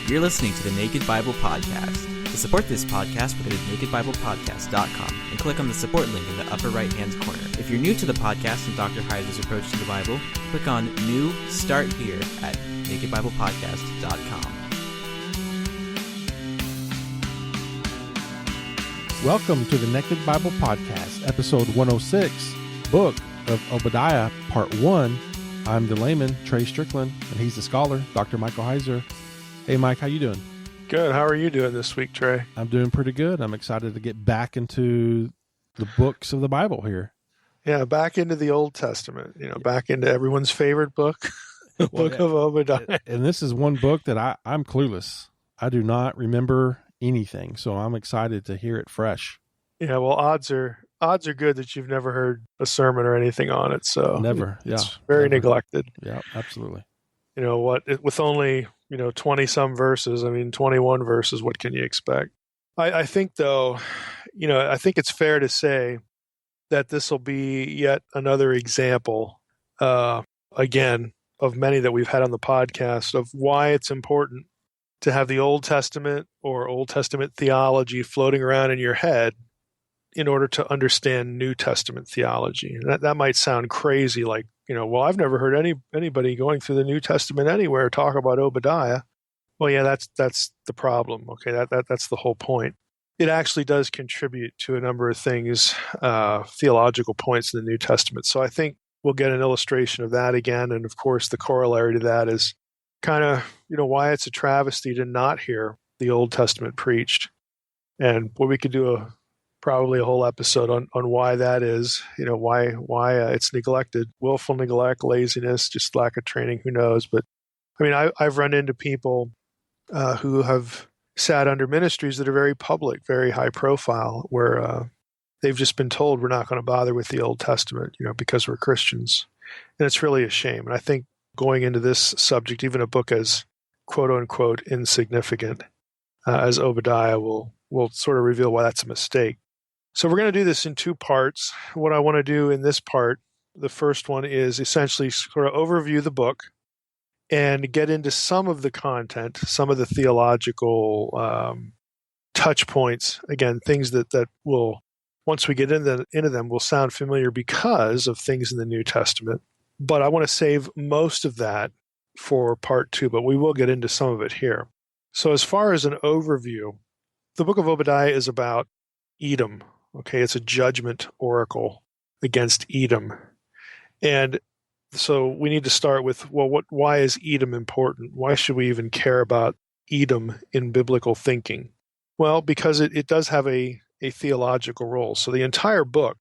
You're listening to the Naked Bible Podcast. To support this podcast, go to nakedbiblepodcast.com and click on the support link in the upper right-hand corner. If you're new to the podcast and Dr. Heiser's approach to the Bible, click on New Start Here at nakedbiblepodcast.com. Welcome to the Naked Bible Podcast, episode 106, Book of Obadiah, Part 1. I'm the layman, Trey Strickland, and he's the scholar, Dr. Michael Heiser. Hey, Mike, how you doing? Good. How are you doing this week, Trey? I'm doing pretty good. I'm excited to get back into the books of the Bible here. Yeah, back into the Old Testament, back into everyone's favorite book, the Book of Obadiah. And this is one book that I'm clueless. I do not remember anything, so I'm excited to hear it fresh. Yeah, well, odds are good that you've never heard a sermon or anything on it, so never. It's very neglected. Yeah, absolutely. With only 20 some verses, 21 verses, what can you expect? I think though, I think it's fair to say that this will be yet another example, again, of many that we've had on the podcast of why it's important to have the Old Testament or Old Testament theology floating around in your head in order to understand New Testament theology. And that might sound crazy, like, well, I've never heard anybody going through the New Testament anywhere talk about Obadiah. Well, yeah, that's the problem. Okay, that's the whole point. It actually does contribute to a number of things, theological points in the New Testament. So I think we'll get an illustration of that again. And of course, the corollary to that is kind of, why it's a travesty to not hear the Old Testament preached. And we could do probably a whole episode on why that is, why it's neglected, willful neglect, laziness, just lack of training, who knows. But I've run into people who have sat under ministries that are very public, very high profile, where they've just been told we're not going to bother with the Old Testament, because we're Christians. And it's really a shame. And I think going into this subject, even a book as quote unquote insignificant as Obadiah will sort of reveal why that's a mistake. So we're going to do this in two parts. What I want to do in this part, the first one is essentially sort of overview the book and get into some of the content, some of the theological touch points. Again, things that will, once we get into them, will sound familiar because of things in the New Testament. But I want to save most of that for part 2, but we will get into some of it here. So as far as an overview, the book of Obadiah is about Edom. Okay, it's a judgment oracle against Edom. And so we need to start with, why is Edom important? Why should we even care about Edom in biblical thinking? Well, because it does have a theological role. So the entire book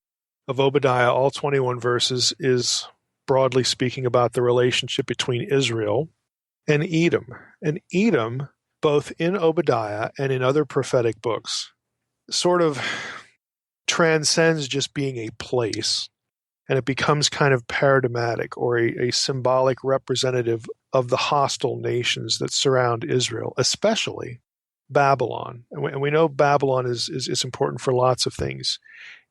of Obadiah, all 21 verses, is broadly speaking about the relationship between Israel and Edom. And Edom, both in Obadiah and in other prophetic books, sort of transcends just being a place, and it becomes kind of paradigmatic or a symbolic representative of the hostile nations that surround Israel, especially Babylon. And we know Babylon is important for lots of things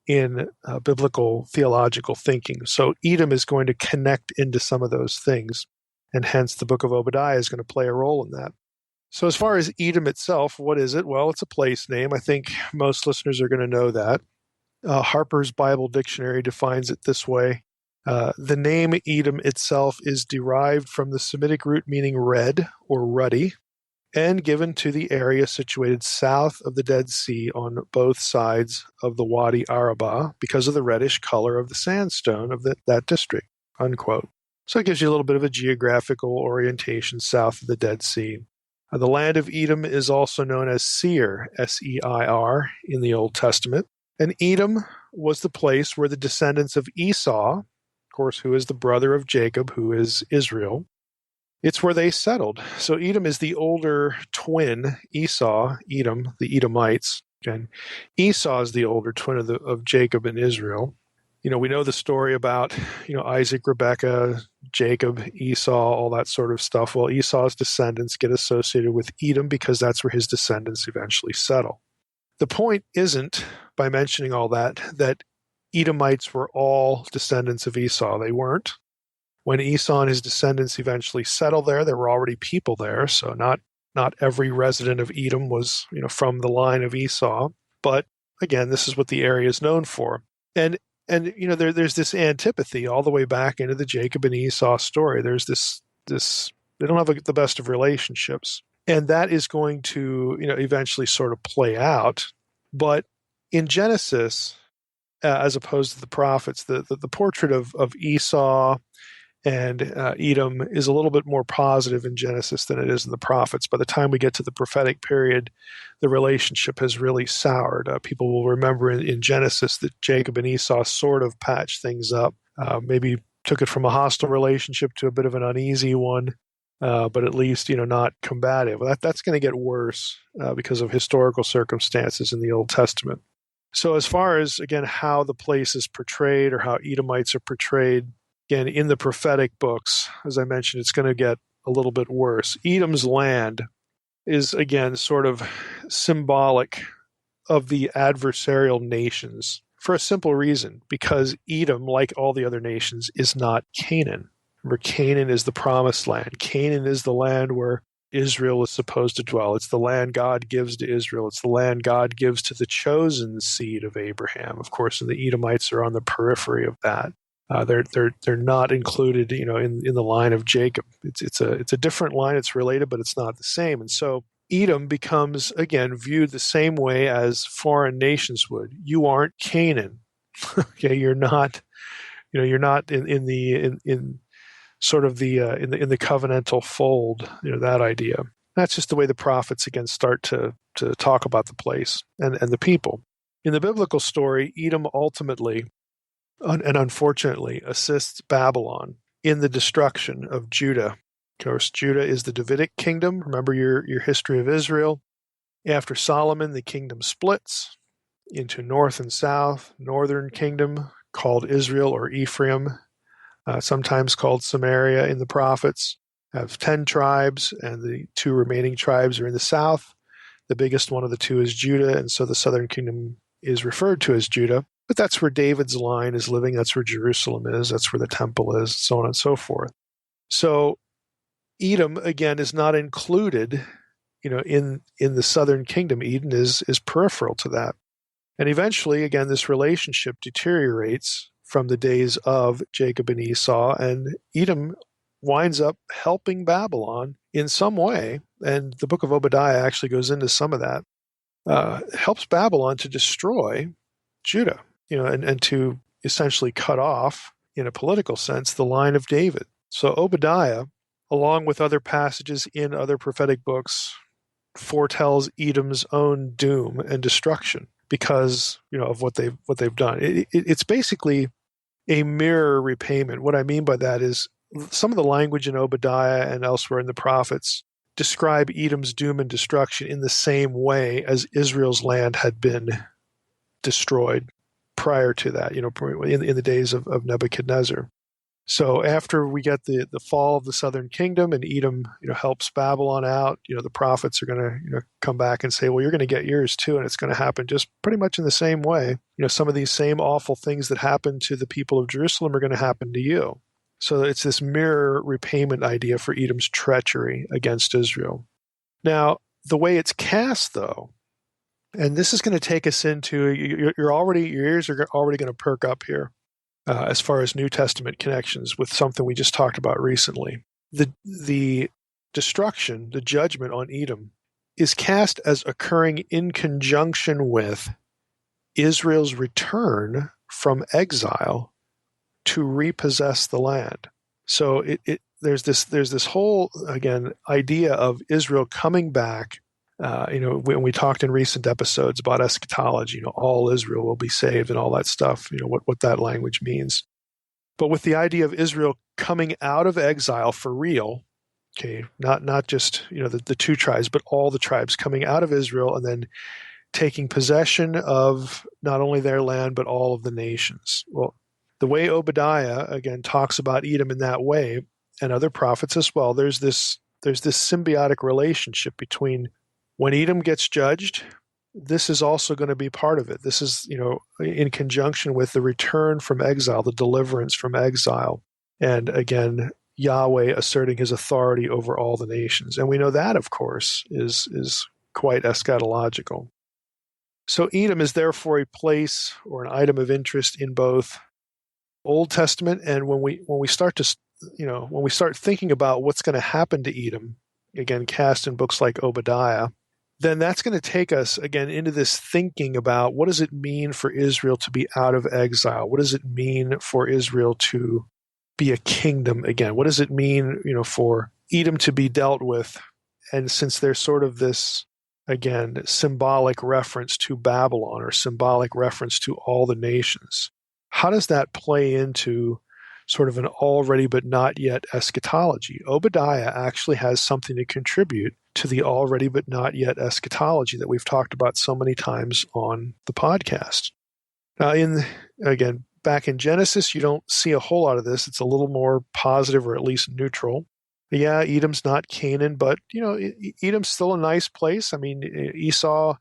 in biblical theological thinking. So Edom is going to connect into some of those things, and hence the book of Obadiah is going to play a role in that. So as far as Edom itself, what is it? Well, it's a place name. I think most listeners are going to know that. Harper's Bible Dictionary defines it this way. The name Edom itself is derived from the Semitic root meaning red or ruddy, and given to the area situated south of the Dead Sea on both sides of the Wadi Arabah because of the reddish color of the sandstone of that district, unquote. So it gives you a little bit of a geographical orientation south of the Dead Sea. The land of Edom is also known as Seir, S-E-I-R, in the Old Testament. And Edom was the place where the descendants of Esau, of course, who is the brother of Jacob, who is Israel, it's where they settled. So Edom is the older twin, Esau, Edom, the Edomites. And Esau is the older twin of Jacob and Israel. We know the story about, Isaac, Rebekah, Jacob, Esau, all that sort of stuff. Well, Esau's descendants get associated with Edom because that's where his descendants eventually settle. The point isn't, by mentioning all that Edomites were all descendants of Esau. They weren't. When Esau and his descendants eventually settled there were already people there, so not not every resident of Edom was, from the line of Esau, but again, this is what the area is known for. And there's this antipathy all the way back into the Jacob and Esau story. There's this they don't have the best of relationships, and that is going to eventually sort of play out. But in Genesis, as opposed to the prophets, the portrait of Esau and Edom is a little bit more positive in Genesis than it is in the prophets. By the time we get to the prophetic period, the relationship has really soured. People will remember in Genesis that Jacob and Esau sort of patched things up, maybe took it from a hostile relationship to a bit of an uneasy one, but at least not combative. That's going to get worse because of historical circumstances in the Old Testament. So as far as, again, how the place is portrayed or how Edomites are portrayed, again, in the prophetic books, as I mentioned, it's going to get a little bit worse. Edom's land is, again, sort of symbolic of the adversarial nations for a simple reason, because Edom, like all the other nations, is not Canaan. Remember, Canaan is the promised land. Canaan is the land where Israel is supposed to dwell. It's the land God gives to Israel. It's the land God gives to the chosen seed of Abraham. Of course, and the Edomites are on the periphery of that. They're not included, in the line of Jacob. It's a different line. It's related, but it's not the same. And so Edom becomes, again, viewed the same way as foreign nations would. You aren't Canaan. Okay, you're not. You're not in sort of in the covenantal fold. That idea. That's just the way the prophets again start to talk about the place and the people. In the biblical story, Edom ultimately and unfortunately assists Babylon in the destruction of Judah. Of course, Judah is the Davidic kingdom. Remember your history of Israel. After Solomon, the kingdom splits into north and south. Northern kingdom called Israel or Ephraim, sometimes called Samaria in the prophets, have 10 tribes, and the 2 remaining tribes are in the south. The biggest one of the 2 is Judah, and so the southern kingdom is referred to as Judah. But that's where David's line is living. That's where Jerusalem is. That's where the temple is, so on and so forth. So Edom, again, is not included, in the southern kingdom. Edom is peripheral to that. And eventually, again, this relationship deteriorates from the days of Jacob and Esau, and Edom winds up helping Babylon in some way. And the book of Obadiah actually goes into some of that. Helps Babylon to destroy Judah. And to essentially cut off, in a political sense, the line of David. So Obadiah, along with other passages in other prophetic books, foretells Edom's own doom and destruction because of what they've done. It's basically a mirror repayment. What I mean by that is some of the language in Obadiah and elsewhere in the prophets describe Edom's doom and destruction in the same way as Israel's land had been destroyed prior to that, in the days of Nebuchadnezzar. So after we get the fall of the southern kingdom and Edom, helps Babylon out, the prophets are going to, come back and say, well, you're going to get yours too, and it's going to happen just pretty much in the same way. Some of these same awful things that happened to the people of Jerusalem are going to happen to you. So it's this mirror repayment idea for Edom's treachery against Israel. Now, the way it's cast, though, and this is going to take us into, your ears are already going to perk up here as far as New Testament connections with something we just talked about recently. The destruction, the judgment on Edom, is cast as occurring in conjunction with Israel's return from exile to repossess the land. So there's this whole, again, idea of Israel coming back. When we talked in recent episodes about eschatology, all Israel will be saved and all that stuff, what that language means. But with the idea of Israel coming out of exile for real, okay, not just, the 2 tribes, but all the tribes coming out of Israel and then taking possession of not only their land, but all of the nations. Well, the way Obadiah, again, talks about Edom in that way, and other prophets as well, there's this symbiotic relationship between when Edom gets judged, this is also going to be part of it. This is, in conjunction with the return from exile, the deliverance from exile. And again, Yahweh asserting his authority over all the nations. And we know that, of course, is quite eschatological. So Edom is therefore a place or an item of interest in both Old Testament, and when we start thinking about what's going to happen to Edom, again cast in books like Obadiah, then that's going to take us again into this thinking about what does it mean for Israel to be out of exile? What does it mean for Israel to be a kingdom again? What does it mean, for Edom to be dealt with? And since there's sort of this, again, symbolic reference to Babylon or symbolic reference to all the nations, how does that play into sort of an already but not yet eschatology? Obadiah actually has something to contribute to the already but not yet eschatology that we've talked about so many times on the podcast. Now, back in Genesis, you don't see a whole lot of this. It's a little more positive or at least neutral. Yeah, Edom's not Canaan, but, Edom's still a nice place. I mean, Esau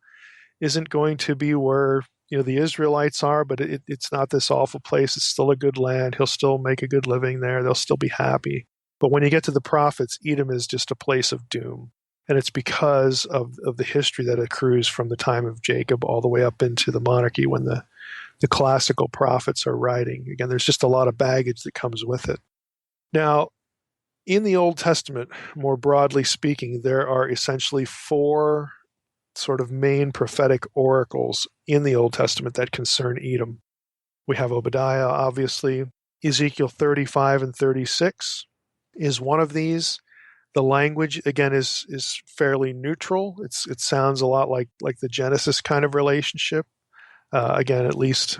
isn't going to be where, the Israelites are, but it's not this awful place. It's still a good land. He'll still make a good living there. They'll still be happy. But when you get to the prophets, Edom is just a place of doom. And it's because of the history that accrues from the time of Jacob all the way up into the monarchy when the classical prophets are writing. Again, there's just a lot of baggage that comes with it. Now, in the Old Testament, more broadly speaking, there are essentially 4 sort of main prophetic oracles in the Old Testament that concern Edom. We have Obadiah, obviously. Ezekiel 35 and 36 is one of these. The language, again, is fairly neutral. It sounds a lot like the Genesis kind of relationship. Again, at least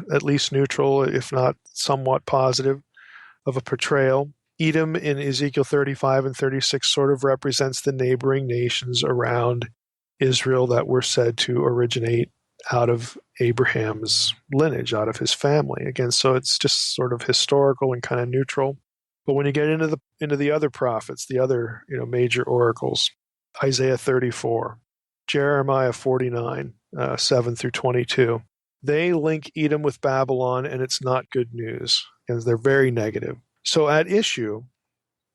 neutral, if not somewhat positive, of a portrayal. Edom in Ezekiel 35 and 36 sort of represents the neighboring nations around Israel that were said to originate out of Abraham's lineage, out of his family. Again, so it's just sort of historical and kind of neutral. But when you get into the other prophets, the other major oracles, Isaiah 34, Jeremiah 49, 7 through 22, they link Edom with Babylon, and it's not good news, because they're very negative. So at issue,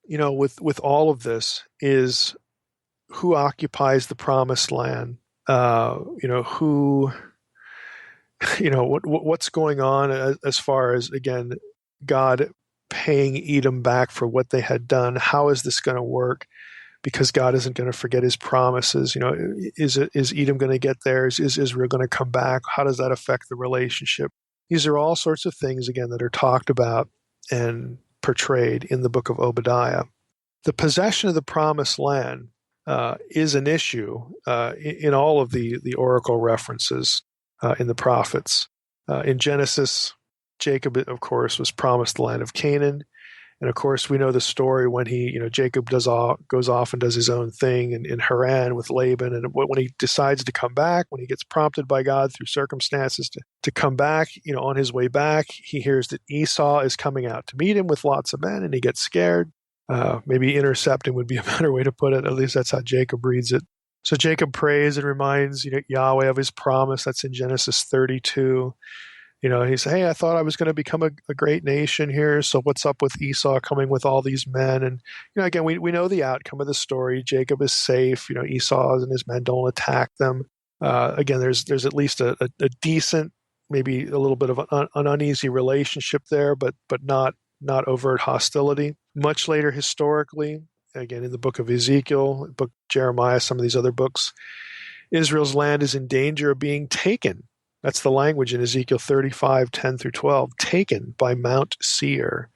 with all of this is who occupies the promised land, what's going on as far as, again, God paying Edom back for what they had done. How is this going to work? Because God isn't going to forget his promises. Is Edom going to get there? Is Israel going to come back? How does that affect the relationship? These are all sorts of things, again, that are talked about and portrayed in the book of Obadiah. The possession of the promised land is an issue in all of the oracle references in the prophets. In Genesis, Jacob, of course, was promised the land of Canaan. And of course, we know the story when Jacob goes off and does his own thing in Haran with Laban. And when he decides to come back, when he gets prompted by God through circumstances to come back, on his way back, he hears that Esau is coming out to meet him with lots of men, and he gets scared. Maybe intercepting would be a better way to put it. At least that's how Jacob reads it. So Jacob prays and reminds Yahweh of his promise. That's in Genesis 32. He says, hey, I thought I was going to become a great nation here. So what's up with Esau coming with all these men? And, again, we know the outcome of the story. Jacob is safe. Esau and his men don't attack them. Again, there's at least a decent, maybe a little bit of an uneasy relationship there, but not overt hostility. Much later historically, again, in the book of Ezekiel, book Jeremiah, some of these other books, Israel's land is in danger of being taken. That's the language in Ezekiel 35, 10 through 12, taken by Mount Seir.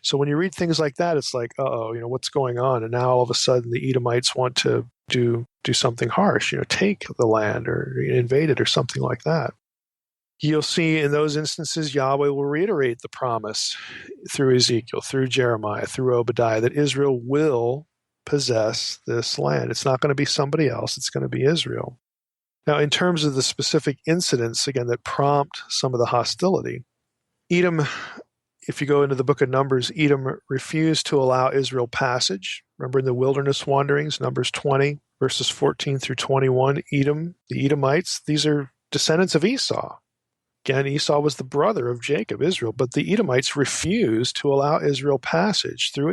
So when you read things like that, it's like, what's going on? And now all of a sudden the Edomites want to do something harsh, take the land or invade it or something like that. You'll see in those instances, Yahweh will reiterate the promise through Ezekiel, through Jeremiah, through Obadiah, that Israel will possess this land. It's not going to be somebody else. It's going to be Israel. Now, in terms of the specific incidents, again, that prompt some of the hostility, Edom, if you go into the book of Numbers, Edom refused to allow Israel passage. Remember in the wilderness wanderings, Numbers 20, verses 14 through 21, Edom, the Edomites, these are descendants of Esau. Again, Esau was the brother of Jacob, Israel, but the Edomites refused to allow Israel passage through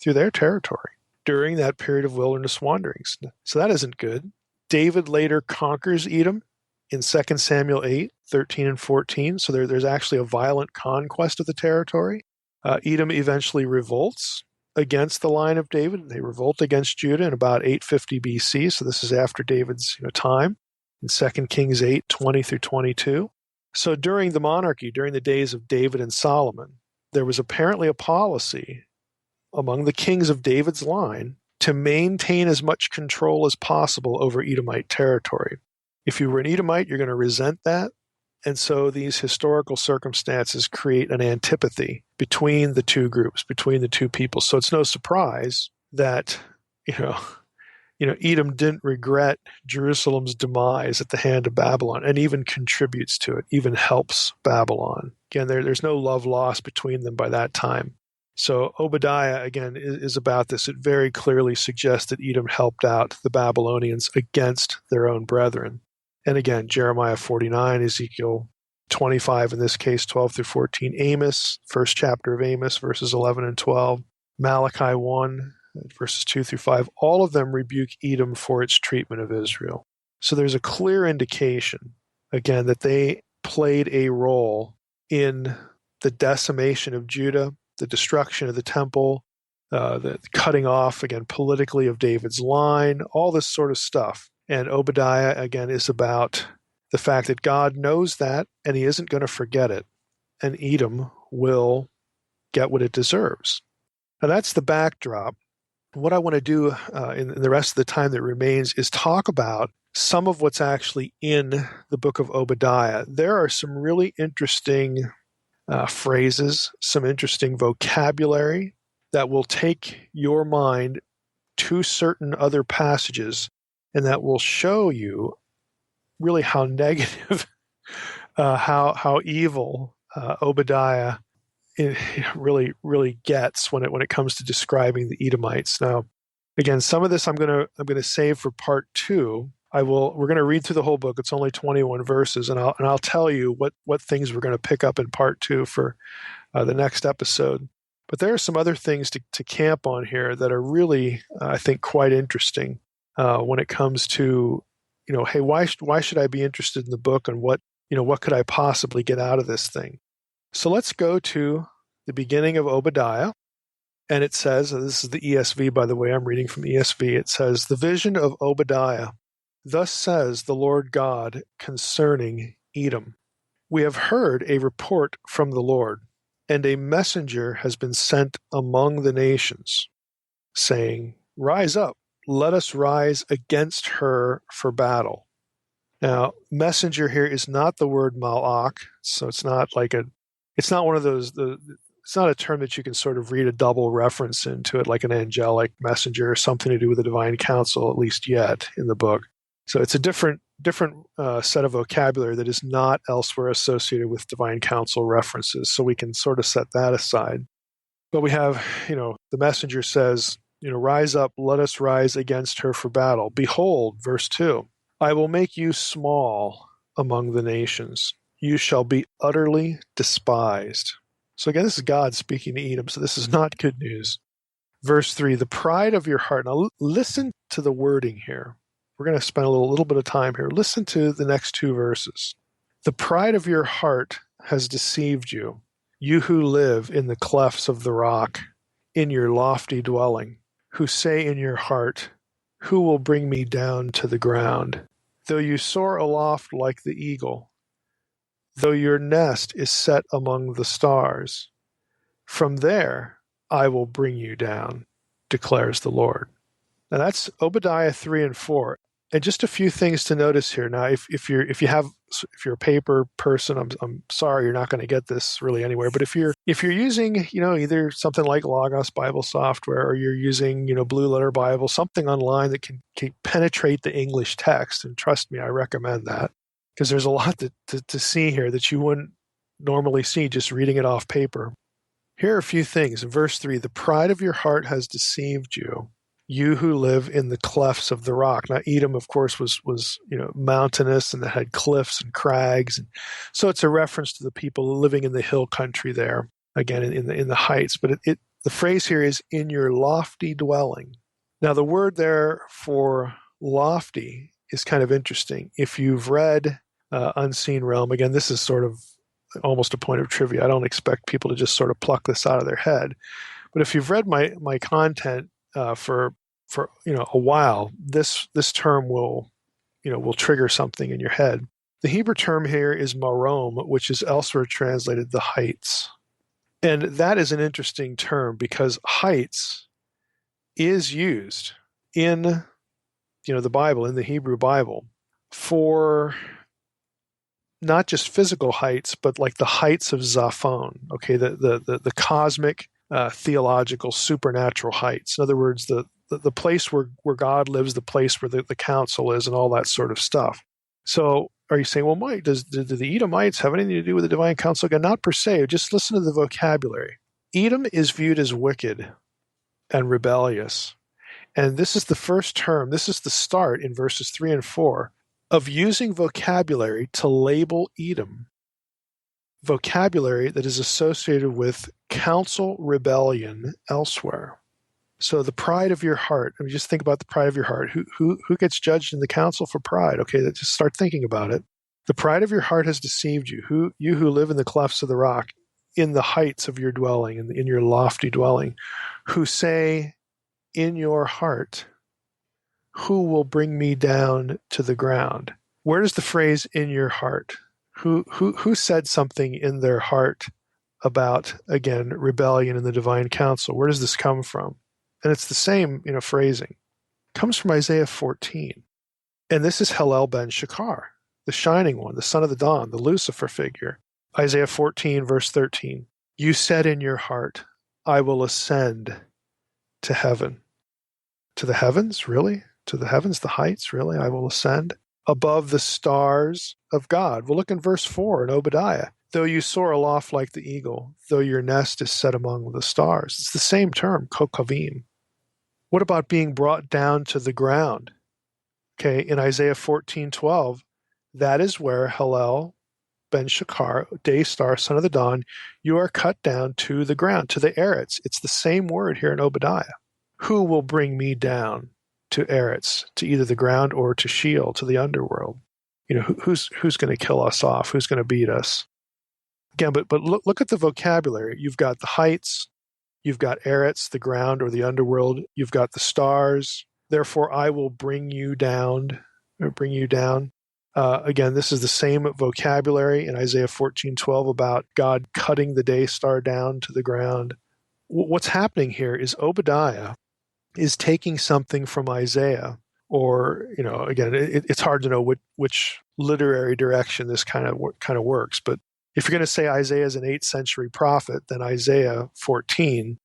their territory, during that period of wilderness wanderings. So that isn't good. David later conquers Edom in 2 Samuel 8, 13 and 14. So there's actually a violent conquest of the territory. Edom eventually revolts against the line of David. They revolt against Judah in about 850 BC. So this is after David's time in 2 Kings 8, 20 through 22. So during the monarchy, during the days of David and Solomon, there was apparently a policy among the kings of David's line to maintain as much control as possible over Edomite territory. If you were an Edomite, you're going to resent that. And so these historical circumstances create an antipathy between the two groups, between the two peoples. So it's no surprise that, Edom didn't regret Jerusalem's demise at the hand of Babylon and even contributes to it, even helps Babylon. Again, there's no love lost between them by that time. So Obadiah, again, is about this. It very clearly suggests that Edom helped out the Babylonians against their own brethren. And again, Jeremiah 49, Ezekiel 25, in this case, 12 through 14, Amos, first chapter of Amos, verses 11 and 12, Malachi 1, verses 2 through 5, all of them rebuke Edom for its treatment of Israel. So there's a clear indication, again, that they played a role in the decimation of Judah, the destruction of the temple, the cutting off, again, politically of David's line, all this sort of stuff. And Obadiah, again, is about the fact that God knows that, and he isn't going to forget it. And Edom will get what it deserves. Now, that's the backdrop. What I want to do in the rest of the time that remains is talk about some of what's actually in the book of Obadiah. There are some really interesting phrases, some interesting vocabulary that will take your mind to certain other passages, and that will show you really how negative, how evil Obadiah really gets when it comes to describing the Edomites. Now, again, some of this I'm gonna save for part 2. We're going to read through the whole book. It's only 21 verses, and I'll tell you what things we're going to pick up in part 2 for the next episode. But there are some other things to camp on here that are really, I think, quite interesting when it comes to, hey, why should I be interested in the book, and what could I possibly get out of this thing? So let's go to the beginning of Obadiah, and it says, this is the ESV, by the way, I'm reading from ESV. It says, "The vision of Obadiah. Thus says the Lord God concerning Edom. We have heard a report from the Lord, and a messenger has been sent among the nations, saying, Rise up, let us rise against her for battle." Now, messenger here is not the word malach, so it's not one of those, it's not a term that you can sort of read a double reference into it, like an angelic messenger or something to do with the divine counsel, at least yet in the book. So it's a different set of vocabulary that is not elsewhere associated with divine counsel references. So we can sort of set that aside. But we have, the messenger says, "Rise up, let us rise against her for battle. Behold," verse 2, "I will make you small among the nations. You shall be utterly despised." So again, this is God speaking to Edom, so this is not good news. Verse 3, "The pride of your heart." Now listen to the wording here. We're going to spend a little bit of time here. Listen to the next 2 verses. "The pride of your heart has deceived you, you who live in the clefts of the rock, in your lofty dwelling, who say in your heart, Who will bring me down to the ground? Though you soar aloft like the eagle, though your nest is set among the stars, from there I will bring you down, declares the Lord." Now that's Obadiah 3 and 4. And just a few things to notice here. Now, if you're a paper person, I'm sorry you're not going to get this really anywhere. But if you're using either something like Logos Bible software, or you're using Blue Letter Bible, something online that can penetrate the English text, and trust me, I recommend that, because there's a lot to see here that you wouldn't normally see just reading it off paper. Here are a few things. In verse 3, "The pride of your heart has deceived you. you who live in the clefts of the rock. Now, Edom, of course, was mountainous, and it had cliffs and crags, and so it's a reference to the people living in the hill country there. Again, in the heights, but the phrase here is in your lofty dwelling. Now, the word there for lofty is kind of interesting. If you've read Unseen Realm, again, this is sort of almost a point of trivia. I don't expect people to just sort of pluck this out of their head, but if you've read my content for a while, this term will trigger something in your head. The Hebrew term here is marom, which is elsewhere translated the heights. And that is an interesting term because heights is used in the Bible, in the Hebrew Bible, for not just physical heights, but like the heights of Zaphon, okay, the cosmic, theological, supernatural heights. In other words, the place where God lives, the place where the council is, and all that sort of stuff. So are you saying, well, Mike, do the Edomites have anything to do with the divine council? Again, not per se. Just listen to the vocabulary. Edom is viewed as wicked and rebellious. And this is the first term, this is the start in verses 3 and 4 of using vocabulary to label Edom. Vocabulary that is associated with council rebellion elsewhere. So the pride of your heart, I mean, just think about the pride of your heart. Who gets judged in the council for pride? Okay, just start thinking about it. The pride of your heart has deceived you. You who live in the clefts of the rock, in the heights of your dwelling, in your lofty dwelling, who say in your heart, who will bring me down to the ground? Where does the phrase in your heart? Who said something in their heart about, again, rebellion in the divine council? Where does this come from? And it's the same, phrasing. It comes from Isaiah 14. And this is Hillel ben Shakar, the shining one, the son of the dawn, the Lucifer figure. Isaiah 14, verse 13. You said in your heart, I will ascend to heaven. To the heavens? Really? To the heavens, the heights? Really? I will ascend? Above the stars of God. Well, look in verse 4 in Obadiah. Though you soar aloft like the eagle, though your nest is set among the stars. It's the same term, kokavim. What about being brought down to the ground? Okay, in Isaiah 14:12, that is where Hillel ben Shakar, day star, son of the dawn, you are cut down to the ground, to the Eretz. It's the same word here in Obadiah. Who will bring me down to Eretz, to either the ground or to Sheol, to the underworld? Who's going to kill us off? Who's going to beat us? Again, but look at the vocabulary. You've got the heights, you've got Eretz, the ground or the underworld. You've got the stars. Therefore, I will bring you down. Again, this is the same vocabulary in Isaiah 14:12 about God cutting the day star down to the ground. What's happening here is Obadiah is taking something from Isaiah, or again, it's hard to know which literary direction this kind of works. But if you're going to say Isaiah is an 8th century prophet, then Isaiah 14,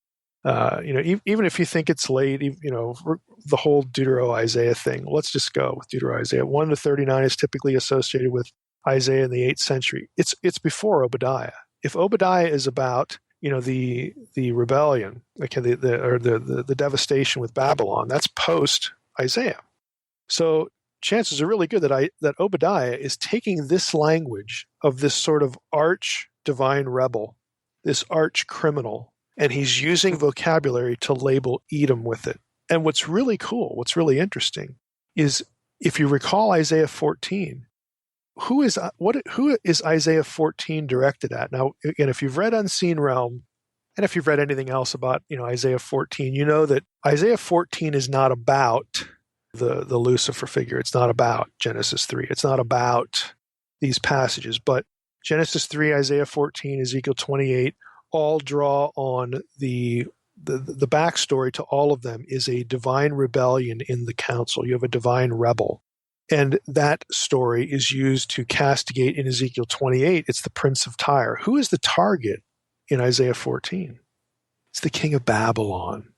even if you think it's late, the whole Deutero-Isaiah thing, let's just go with Deutero-Isaiah. 1 to 39 is typically associated with Isaiah in the 8th century. It's before Obadiah. If Obadiah is about the rebellion, okay, the devastation with Babylon, that's post Isaiah. So chances are really good that Obadiah is taking this language of this sort of arch divine rebel, this arch criminal, and he's using vocabulary to label Edom with it. And what's really cool, what's really interesting, is if you recall Isaiah 14, who is Isaiah 14 directed at? Now, again, if you've read Unseen Realm, and if you've read anything else about Isaiah 14, you know that Isaiah 14 is not about the Lucifer figure. It's not about Genesis 3. It's not about these passages. But Genesis 3, Isaiah 14, Ezekiel 28, all draw on the backstory to all of them is a divine rebellion in the council. You have a divine rebel. And that story is used to castigate in Ezekiel 28. It's the prince of Tyre. Who is the target in Isaiah 14? It's the king of Babylon.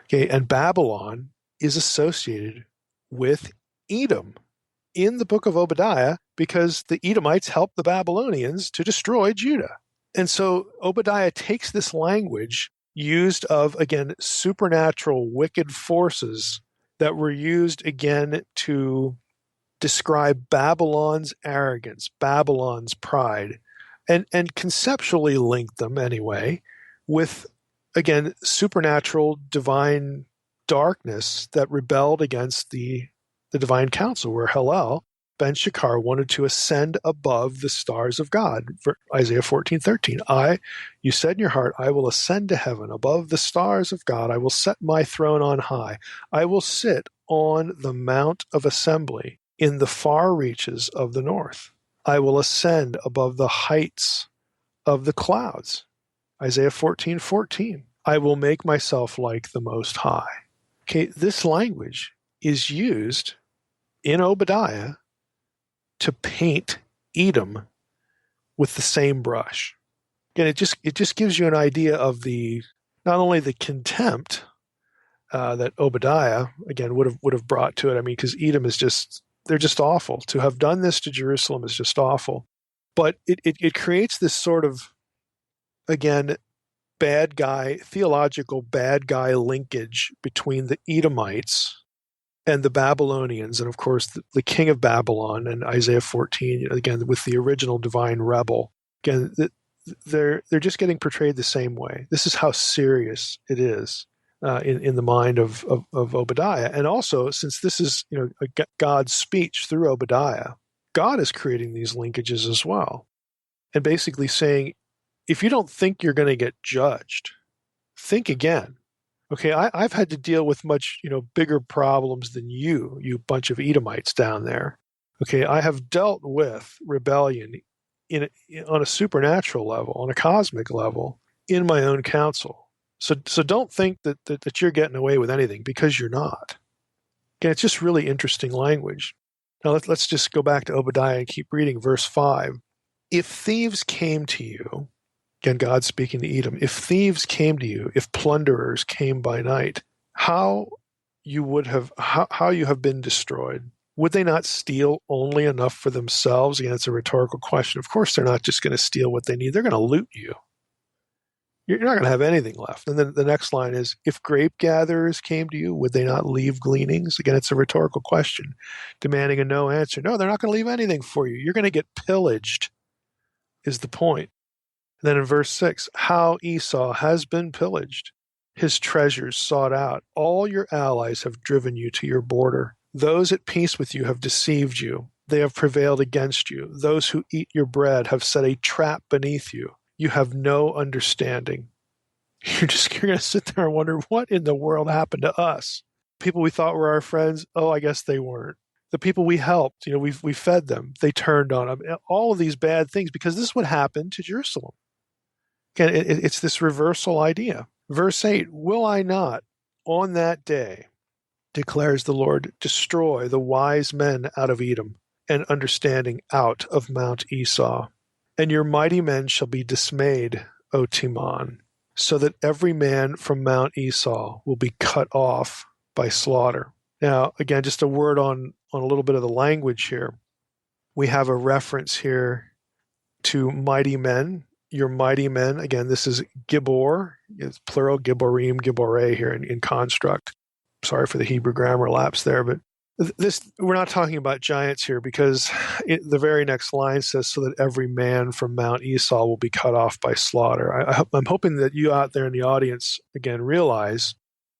Okay, and Babylon is associated with Edom in the book of Obadiah because the Edomites helped the Babylonians to destroy Judah. And so Obadiah takes this language, used of, again, supernatural wicked forces that were used, again, to describe Babylon's arrogance, Babylon's pride, and conceptually link them anyway with, again, supernatural divine darkness that rebelled against the divine council, where Hillel ben Shakar wanted to ascend above the stars of God. For Isaiah 14:13, you said in your heart, I will ascend to heaven above the stars of God. I will set my throne on high. I will sit on the mount of assembly in the far reaches of the north. I will ascend above the heights of the clouds. Isaiah 14:14. I will make myself like the Most High. Okay, this language is used in Obadiah to paint Edom with the same brush. Again, it just gives you an idea of not only the contempt that Obadiah again would have brought to it. I mean, because Edom they're just awful. To have done this to Jerusalem is just awful. But it creates this sort of, again, theological bad guy linkage between the Edomites and the Babylonians, and of course the king of Babylon in Isaiah 14, again, with the original divine rebel. Again, they're just getting portrayed the same way. This is how serious it is in the mind of Obadiah. And also, since this is God's speech through Obadiah, God is creating these linkages as well, and basically saying, if you don't think you're going to get judged, think again. Okay, I've had to deal with much bigger problems than you bunch of Edomites down there. Okay, I have dealt with rebellion on a supernatural level, on a cosmic level, in my own counsel. So don't think that you're getting away with anything, because you're not. Okay, it's just really interesting language. Now let's just go back to Obadiah and keep reading verse 5. If thieves came to you, again, God speaking to Edom, if thieves came to you, if plunderers came by night, how you have been destroyed. Would they not steal only enough for themselves? Again, it's a rhetorical question. Of course, they're not just going to steal what they need. They're going to loot you. You're not going to have anything left. And then the next line is, if grape gatherers came to you, would they not leave gleanings? Again, it's a rhetorical question, demanding a no answer. No, they're not going to leave anything for you. You're going to get pillaged, is the point. And then in verse 6, how Esau has been pillaged, his treasures sought out. All your allies have driven you to your border. Those at peace with you have deceived you. They have prevailed against you. Those who eat your bread have set a trap beneath you. You have no understanding. You're going to sit there and wonder, what in the world happened to us? People we thought were our friends, oh, I guess they weren't. The people we helped, we fed them. They turned on them. All of these bad things, because this would happen to Jerusalem. Again, it's this reversal idea. Verse 8, will I not on that day, declares the Lord, destroy the wise men out of Edom and understanding out of Mount Esau? And your mighty men shall be dismayed, O Timon, so that every man from Mount Esau will be cut off by slaughter. Now, again, just a word on a little bit of the language here. We have a reference here to mighty men. Your mighty men, again, this is Gibor, it's plural, Giborim, Giboreh here in construct. Sorry for the Hebrew grammar lapse there, but we're not talking about giants here, because the very next line says, so that every man from Mount Esau will be cut off by slaughter. I'm hoping that you out there in the audience, again, realize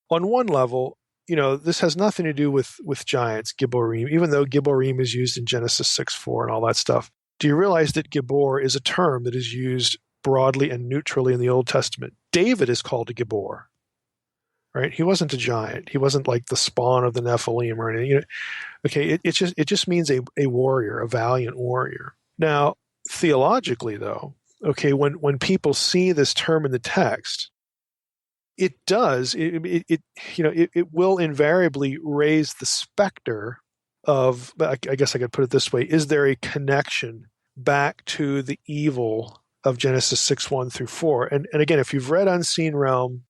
on one level, this has nothing to do with giants, Giborim, even though Giborim is used in Genesis 6:4 and all that stuff. Do you realize that Gibor is a term that is used broadly and neutrally in the Old Testament? David is called a Gibor, right? He wasn't a giant. He wasn't like the spawn of the Nephilim or anything. Okay, it just means a warrior, a valiant warrior. Now, theologically, though, okay, when people see this term in the text, it will invariably raise the specter of, I guess I could put it this way, is there a connection back to the evil of Genesis 6:1 through 4? And again, if you've read Unseen Realm,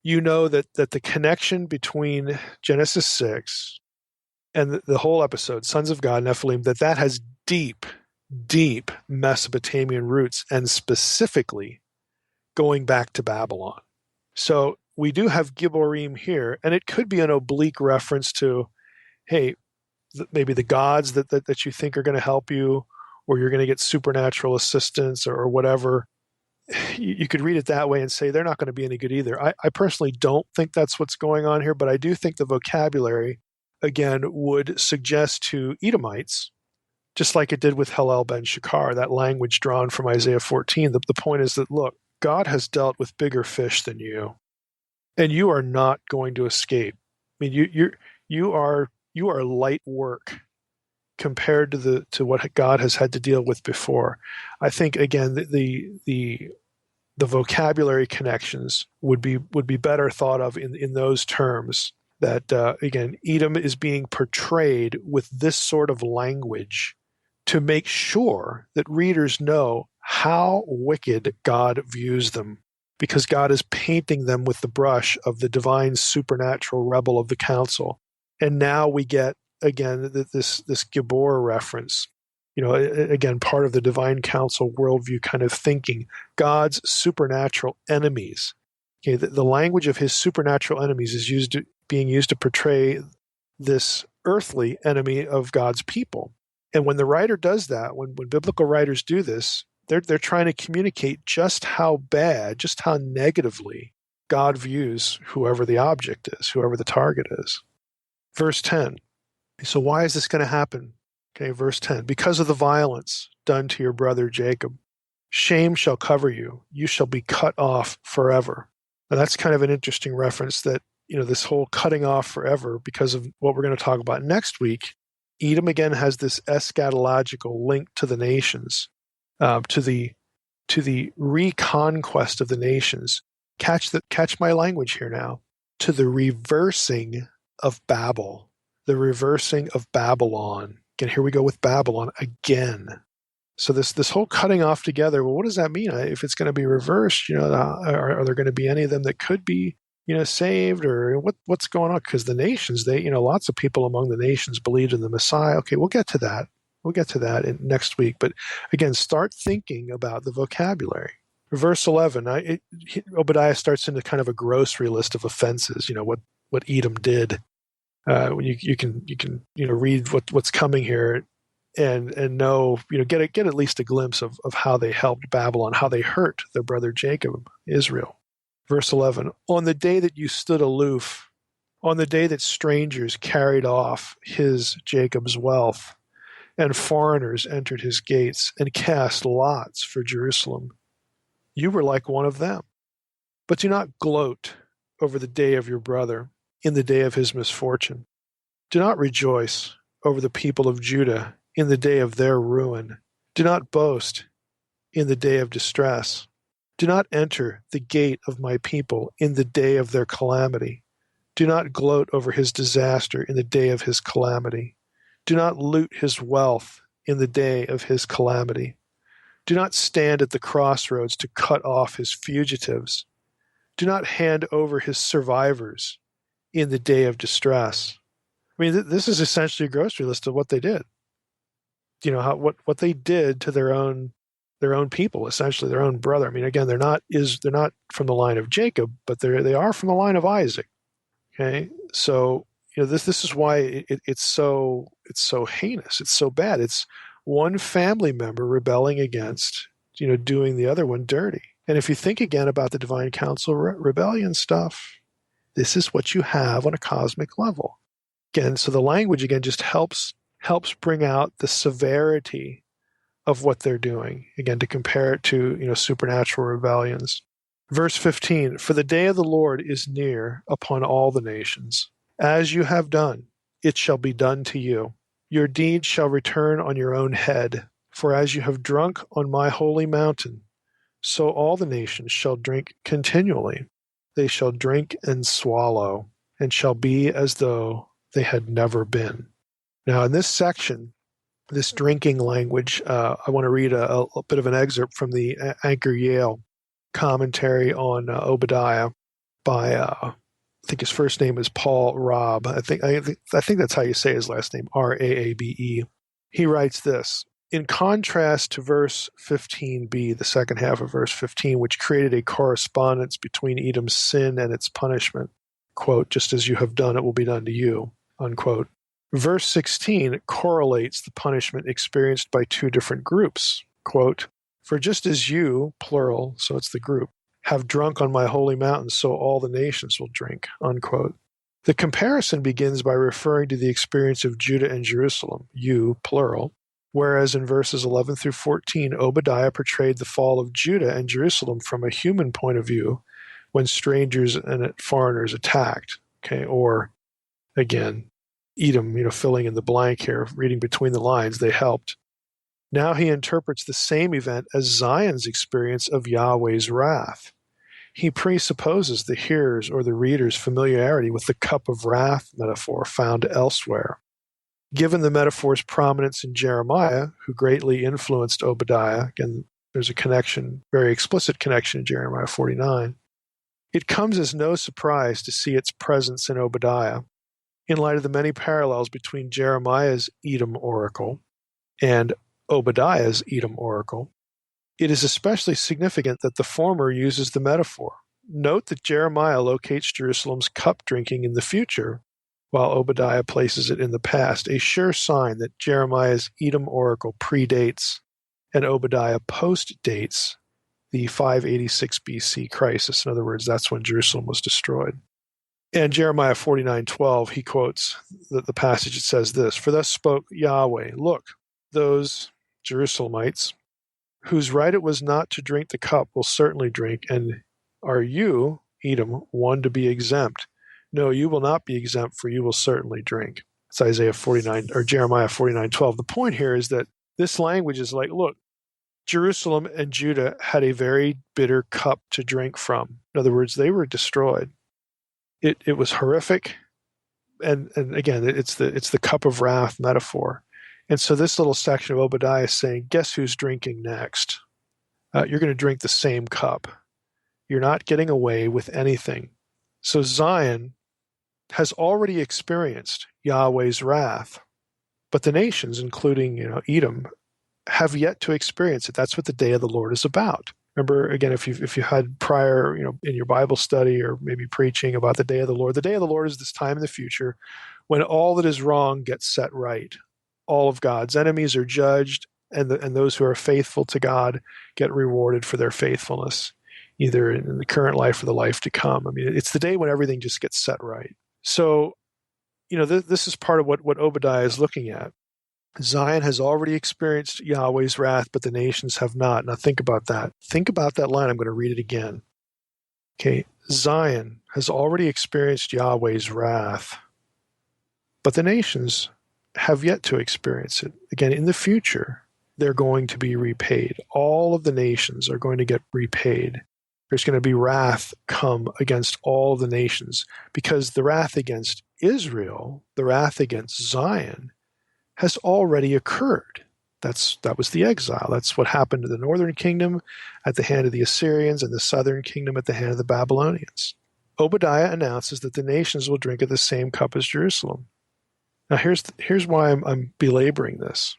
you know that the connection between Genesis 6 and the whole episode, Sons of God, Nephilim, that has deep, deep Mesopotamian roots, and specifically going back to Babylon. So we do have Gibborim here, and it could be an oblique reference to, hey, maybe the gods that you think are going to help you, or you're going to get supernatural assistance or whatever. You could read it that way and say they're not going to be any good either. I personally don't think that's what's going on here, but I do think the vocabulary, again, would suggest to Edomites, just like it did with Hillel ben Shakar, that language drawn from Isaiah 14. The point is that, look, God has dealt with bigger fish than you, and you are not going to escape. I mean, you are light work compared to what God has had to deal with before. I think, again, the vocabulary connections would be better thought of in those terms. That again, Edom is being portrayed with this sort of language to make sure that readers know how wicked God views them, because God is painting them with the brush of the divine supernatural rebel of the council. And now we get, again, this Gibor reference. Again, part of the divine council worldview kind of thinking. God's supernatural enemies. Okay, the language of his supernatural enemies is being used to portray this earthly enemy of God's people. And when the writer does that, when biblical writers do this, they're trying to communicate just how bad, just how negatively God views whoever the object is, whoever the target is. Verse 10. So why is this going to happen? Okay, verse 10. Because of the violence done to your brother Jacob, shame shall cover you. You shall be cut off forever. Now that's kind of an interesting reference that, this whole cutting off forever, because of what we're going to talk about next week. Edom again has this eschatological link to the nations, to the reconquest of the nations. Catch my language here now. To the reversing of Babel, the reversing of Babylon. Again, here we go with Babylon again. So this whole cutting off together. Well, what does that mean? If it's going to be reversed, are there going to be any of them that could be saved, or what's going on? Because the nations, lots of people among the nations believed in the Messiah. Okay, we'll get to that. We'll get to that next week. But again, start thinking about the vocabulary. Verse 11, Obadiah starts into kind of a grocery list of offenses. What Edom did. You can read what's coming here, and know, get at least a glimpse of how they helped Babylon, how they hurt their brother Jacob, Israel. Verse 11, on the day that you stood aloof, on the day that strangers carried off his, Jacob's, wealth, and foreigners entered his gates and cast lots for Jerusalem, you were like one of them. But do not gloat over the day of your brother, in the day of his misfortune. Do not rejoice over the people of Judah in the day of their ruin. Do not boast in the day of distress. Do not enter the gate of my people in the day of their calamity. Do not gloat over his disaster in the day of his calamity. Do not loot his wealth in the day of his calamity. Do not stand at the crossroads to cut off his fugitives. Do not hand over his survivors in the day of distress. I mean, this is essentially a grocery list of what they did. What they did to their own people, essentially their own brother. I mean, again, they're not from the line of Jacob, but they are from the line of Isaac. Okay, so this is why it's so heinous. It's so bad. It's one family member rebelling against doing the other one dirty. And if you think again about the divine council rebellion stuff, this is what you have on a cosmic level. Again, so the language again just helps bring out the severity of what they're doing. Again, to compare it to supernatural rebellions. Verse 15, for the day of the Lord is near upon all the nations. As you have done, it shall be done to you. Your deeds shall return on your own head. For as you have drunk on my holy mountain, so all the nations shall drink continually. They shall drink and swallow, and shall be as though they had never been. Now, in this section, this drinking language, I want to read a bit of an excerpt from the Anchor Yale commentary on Obadiah by, I think his first name is Paul Raab. I think that's how you say his last name, Raabe. He writes this: in contrast to verse 15b, the second half of verse 15, which created a correspondence between Edom's sin and its punishment, quote, just as you have done, it will be done to you, unquote. Verse 16 correlates the punishment experienced by two different groups, quote, for just as you, plural, so it's the group, have drunk on my holy mountain, so all the nations will drink, unquote. The comparison begins by referring to the experience of Judah and Jerusalem, you, plural, whereas in verses 11 through 14, Obadiah portrayed the fall of Judah and Jerusalem from a human point of view when strangers and foreigners attacked, okay, or, again, Edom, filling in the blank here, reading between the lines, they helped. Now he interprets the same event as Zion's experience of Yahweh's wrath. He presupposes the hearer's or the reader's familiarity with the cup of wrath metaphor found elsewhere. Given the metaphor's prominence in Jeremiah, who greatly influenced Obadiah, again, there's a connection, very explicit connection in Jeremiah 49, it comes as no surprise to see its presence in Obadiah, in light of the many parallels between Jeremiah's Edom oracle and Obadiah's Edom oracle. It is especially significant that the former uses the metaphor. Note that Jeremiah locates Jerusalem's cup drinking in the future, while Obadiah places it in the past, a sure sign that Jeremiah's Edom oracle predates and Obadiah post-dates the 586 BC crisis. In other words, that's when Jerusalem was destroyed. And Jeremiah 49:12, he quotes the passage. It says this, for thus spoke Yahweh, look, those Jerusalemites, whose right it was not to drink the cup, will certainly drink, and are you, Edom, one to be exempt? No, you will not be exempt, for you will certainly drink. It's Isaiah 49 or Jeremiah 49:12. The point here is that this language is like, look, Jerusalem and Judah had a very bitter cup to drink from. In other words, they were destroyed. It was horrific, and again, it's the cup of wrath metaphor. And so this little section of Obadiah is saying, guess who's drinking next? You're going to drink the same cup. You're not getting away with anything. So Zion has already experienced Yahweh's wrath, but the nations, including Edom, have yet to experience it. That's what the day of the Lord is about. Remember, again, if you had prior, in your Bible study or maybe preaching about the day of the Lord is this time in the future when all that is wrong gets set right. All of God's enemies are judged, and those who are faithful to God get rewarded for their faithfulness, either in the current life or the life to come. I mean, it's the day when everything just gets set right. So, this is part of what Obadiah is looking at. Zion has already experienced Yahweh's wrath, but the nations have not. Now think about that. Think about that line. I'm going to read it again. Okay, Zion has already experienced Yahweh's wrath, but the nations have yet to experience it. Again, in the future, they're going to be repaid. All of the nations are going to get repaid. There's going to be wrath come against all of the nations because the wrath against Israel, the wrath against Zion, has already occurred. That was the exile. That's what happened to the northern kingdom at the hand of the Assyrians and the southern kingdom at the hand of the Babylonians. Obadiah announces that the nations will drink of the same cup as Jerusalem. Now here's why I'm belaboring this.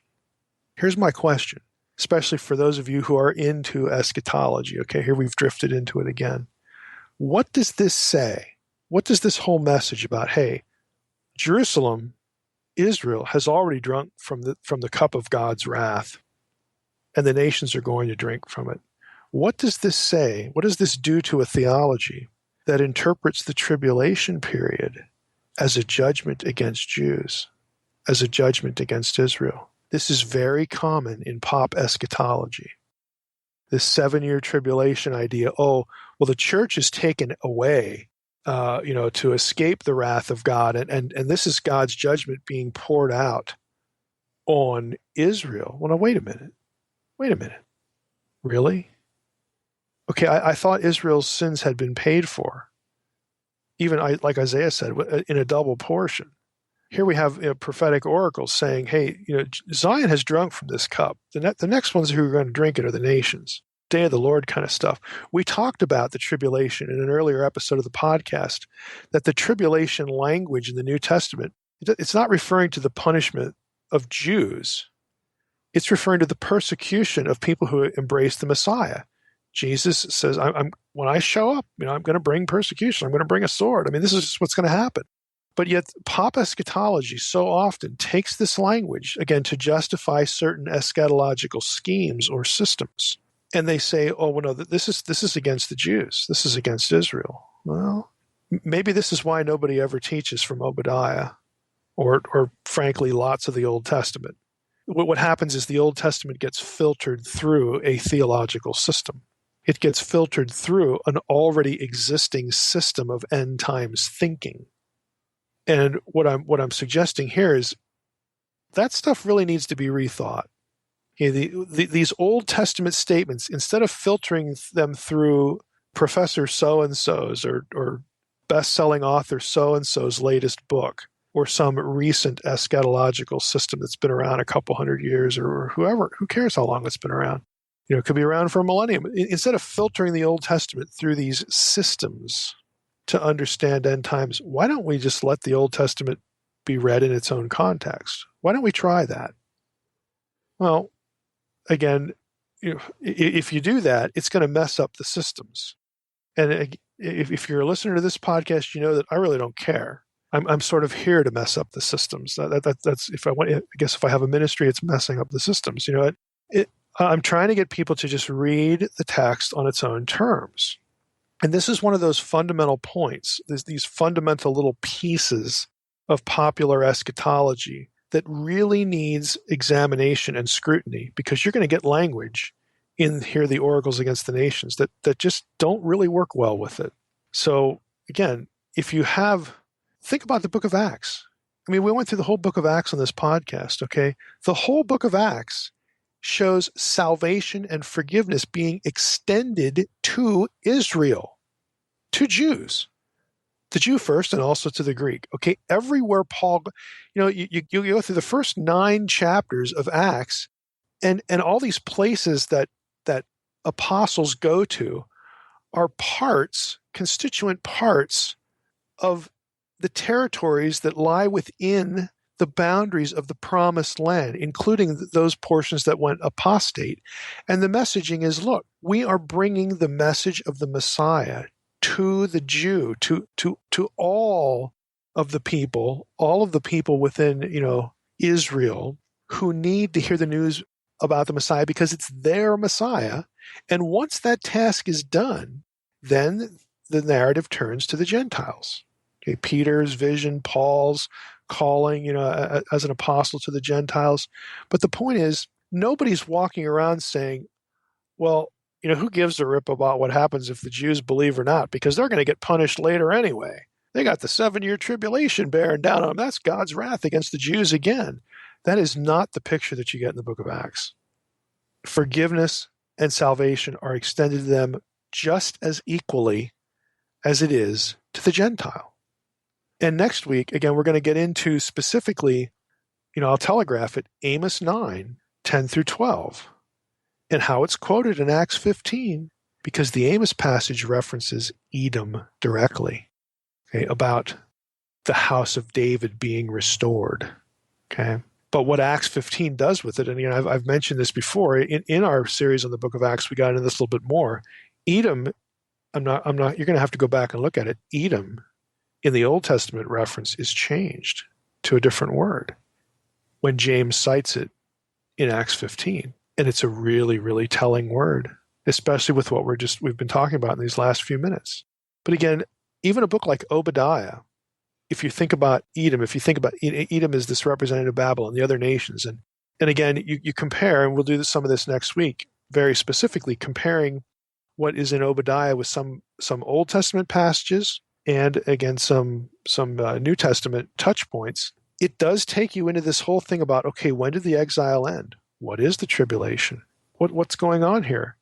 Here's my question, especially for those of you who are into eschatology. Okay, here we've drifted into it again. What does this say? What does this whole message about, hey, Jerusalem, Israel has already drunk from the cup of God's wrath, and the nations are going to drink from it. What does this say? What does this do to a theology that interprets the tribulation period as a judgment against Jews, as a judgment against Israel? This is very common in pop eschatology. This 7-year tribulation idea, the church is taken away to escape the wrath of God. And this is God's judgment being poured out on Israel. Well, now, wait a minute. Really? Okay, I thought Israel's sins had been paid for. Even like Isaiah said, in a double portion. Here we have prophetic oracles saying, hey, Zion has drunk from this cup. The next ones who are going to drink it are the nations. Day of the Lord kind of stuff. We talked about the tribulation in an earlier episode of the podcast, that the tribulation language in the New Testament, it's not referring to the punishment of Jews. It's referring to the persecution of people who embrace the Messiah. Jesus says, when I show up, I'm going to bring persecution. I'm going to bring a sword. I mean, this is just what's going to happen. But yet pop eschatology so often takes this language, again, to justify certain eschatological schemes or systems. And they say, oh, well, no, this is against the Jews. This is against Israel. Well, maybe this is why nobody ever teaches from Obadiah or frankly, lots of the Old Testament. What happens is the Old Testament gets filtered through a theological system. It gets filtered through an already existing system of end times thinking. And what I'm suggesting here is that stuff really needs to be rethought. These Old Testament statements, instead of filtering them through Professor so-and-so's or best-selling author so-and-so's latest book, or some recent eschatological system that's been around a couple hundred years, or who cares how long it's been around? It could be around for a millennium. Instead of filtering the Old Testament through these systems to understand end times, why don't we just let the Old Testament be read in its own context? Why don't we try that? Well, again, if you do that, it's going to mess up the systems. And if you're a listener to this podcast, you know that I really don't care. I'm sort of here to mess up the systems. That's if I want. I guess if I have a ministry, it's messing up the systems. I'm trying to get people to just read the text on its own terms. And this is one of those fundamental points. There's these fundamental little pieces of popular eschatology that really needs examination and scrutiny, because you're going to get language in here, the oracles against the nations, that just don't really work well with it. So again, think about the book of Acts. I mean, we went through the whole book of Acts on this podcast, okay? The whole book of Acts shows salvation and forgiveness being extended to Israel, to Jews, the Jew first and also to the Greek. Okay, everywhere Paul, you go through the first 9 chapters of Acts, and all these places that apostles go to are constituent parts of the territories that lie within the boundaries of the promised land, including those portions that went apostate. And the messaging is, look, we are bringing the message of the Messiah to the Jew, to all of the people within, Israel who need to hear the news about the Messiah because it's their Messiah. And once that task is done, then the narrative turns to the Gentiles. Okay, Peter's vision, Paul's calling, as an apostle to the Gentiles. But the point is, nobody's walking around saying, well, who gives a rip about what happens if the Jews believe or not? Because they're going to get punished later anyway. They got the 7-year tribulation bearing down on them. That's God's wrath against the Jews again. That is not the picture that you get in the book of Acts. Forgiveness and salvation are extended to them just as equally as it is to the Gentile. And next week, again, we're going to get into specifically, I'll telegraph it, Amos 9, 10 through 12, and how it's quoted in Acts 15, because the Amos passage references Edom directly, okay, about the house of David being restored. Okay. But what Acts 15 does with it, and I've mentioned this before, in our series on the book of Acts, we got into this a little bit more. Edom, you're going to have to go back and look at it. Edom, in the Old Testament reference, is changed to a different word when James cites it in Acts 15. And it's a really, really telling word, especially with what we've been talking about in these last few minutes. But again, even a book like Obadiah, if you think about Edom, Edom is this representative of Babylon, the other nations. And again, you compare, and we'll do some of this next week, very specifically comparing what is in Obadiah with some Old Testament passages, and again, some New Testament touch points. It does take you into this whole thing about, okay, when did the exile end? What is the tribulation? What's going on here?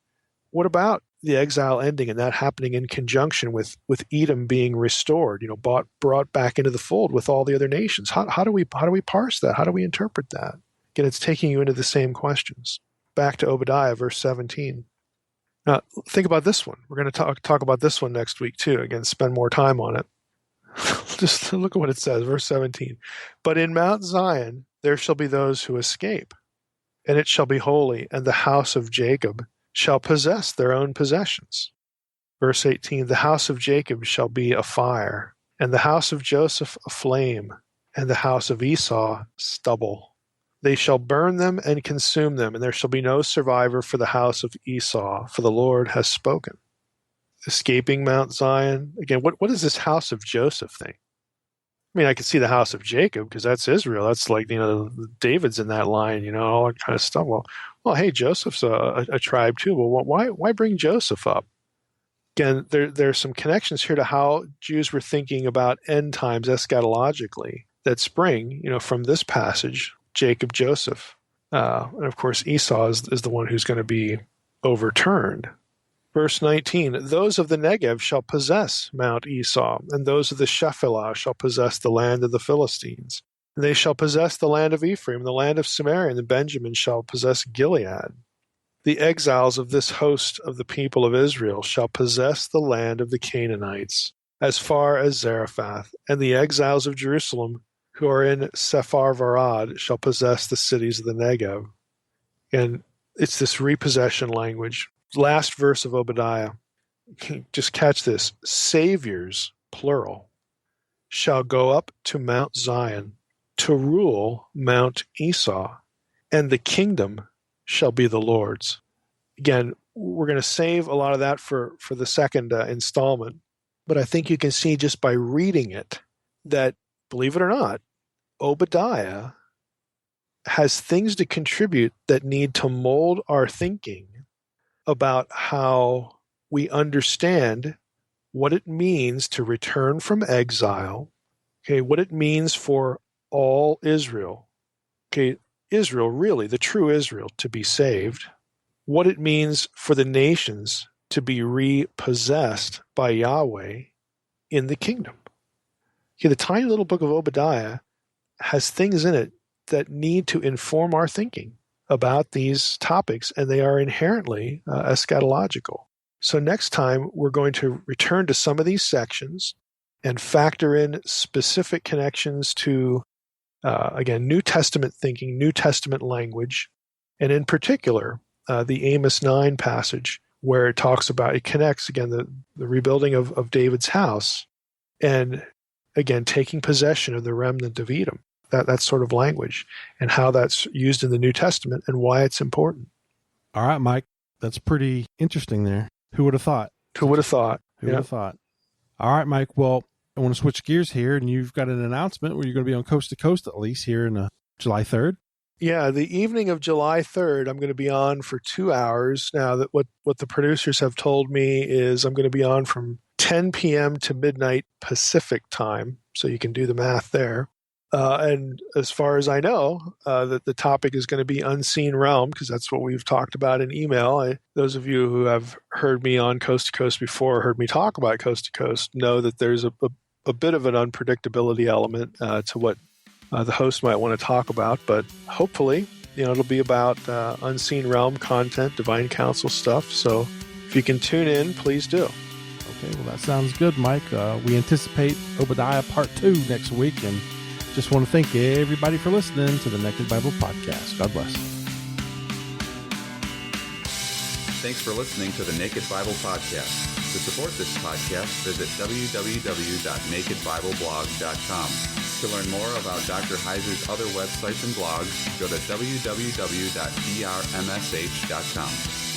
What about the exile ending and that happening in conjunction with Edom being restored, brought back into the fold with all the other nations? How do we parse that? How do we interpret that? Again, it's taking you into the same questions. Back to Obadiah, verse 17. Now, think about this one. We're going to talk about this one next week too. Again, spend more time on it. Just look at what it says, verse 17. But in Mount Zion there shall be those who escape, and it shall be holy, and the house of Jacob shall possess their own possessions. Verse 18, the house of Jacob shall be a fire, and the house of Joseph a flame, and the house of Esau stubble. They shall burn them and consume them, and there shall be no survivor for the house of Esau, for the Lord has spoken. Escaping Mount Zion. Again, what is this house of Joseph thing? I mean, I could see the house of Jacob because that's Israel. That's like, David's in that line, all that kind of stuff. Well, hey, Joseph's a tribe too. Well, why bring Joseph up? Again, there's some connections here to how Jews were thinking about end times eschatologically that spring, from this passage, Jacob, Joseph. And of course, Esau is the one who's going to be overturned. Verse 19, those of the Negev shall possess Mount Esau, and those of the Shephelah shall possess the land of the Philistines. And they shall possess the land of Ephraim, the land of Samaria, and the Benjamin shall possess Gilead. The exiles of this host of the people of Israel shall possess the land of the Canaanites, as far as Zarephath, and the exiles of Jerusalem, who are in Sepharvarad, shall possess the cities of the Negev. And it's this repossession language. Last verse of Obadiah, just catch this, saviors, plural, shall go up to Mount Zion to rule Mount Esau, and the kingdom shall be the Lord's. Again, we're going to save a lot of that for the second installment, but I think you can see just by reading it that, believe it or not, Obadiah has things to contribute that need to mold our thinking about how we understand what it means to return from exile, what it means for all Israel, Israel, really, the true Israel, to be saved, what it means for the nations to be repossessed by Yahweh in the kingdom. The tiny little book of Obadiah has things in it that need to inform our thinking about these topics, and they are inherently eschatological. So next time, we're going to return to some of these sections and factor in specific connections to, again, New Testament thinking, New Testament language, and in particular, the Amos 9 passage, where it talks about, it connects, again, the rebuilding of David's house, and, again, taking possession of the remnant of Edom. That sort of language, and how that's used in the New Testament and why it's important. All right, Mike, that's pretty interesting there. Who would have thought? Who would have thought? Who would have thought? All right, Mike, well, I want to switch gears here, and you've got an announcement where you're going to be on Coast to Coast at least here in July 3rd. Yeah, the evening of July 3rd, I'm going to be on for 2 hours. Now, that what the producers have told me is I'm going to be on from 10 p.m. to midnight Pacific time, so you can do the math there. And as far as I know, that the topic is going to be unseen realm, because that's what we've talked about in email. Those of you who have heard me on Coast to Coast before, heard me talk about Coast to Coast, know that there's a bit of an unpredictability element to what the host might want to talk about. But hopefully, it'll be about unseen realm content, divine counsel stuff. So if you can tune in, please do. Okay, well, that sounds good, Mike. We anticipate Obadiah Part 2 next week, and just want to thank everybody for listening to the Naked Bible Podcast. God bless. Thanks for listening to the Naked Bible Podcast. To support this podcast, visit www.nakedbibleblog.com. To learn more about Dr. Heiser's other websites and blogs, go to www.drmsh.com.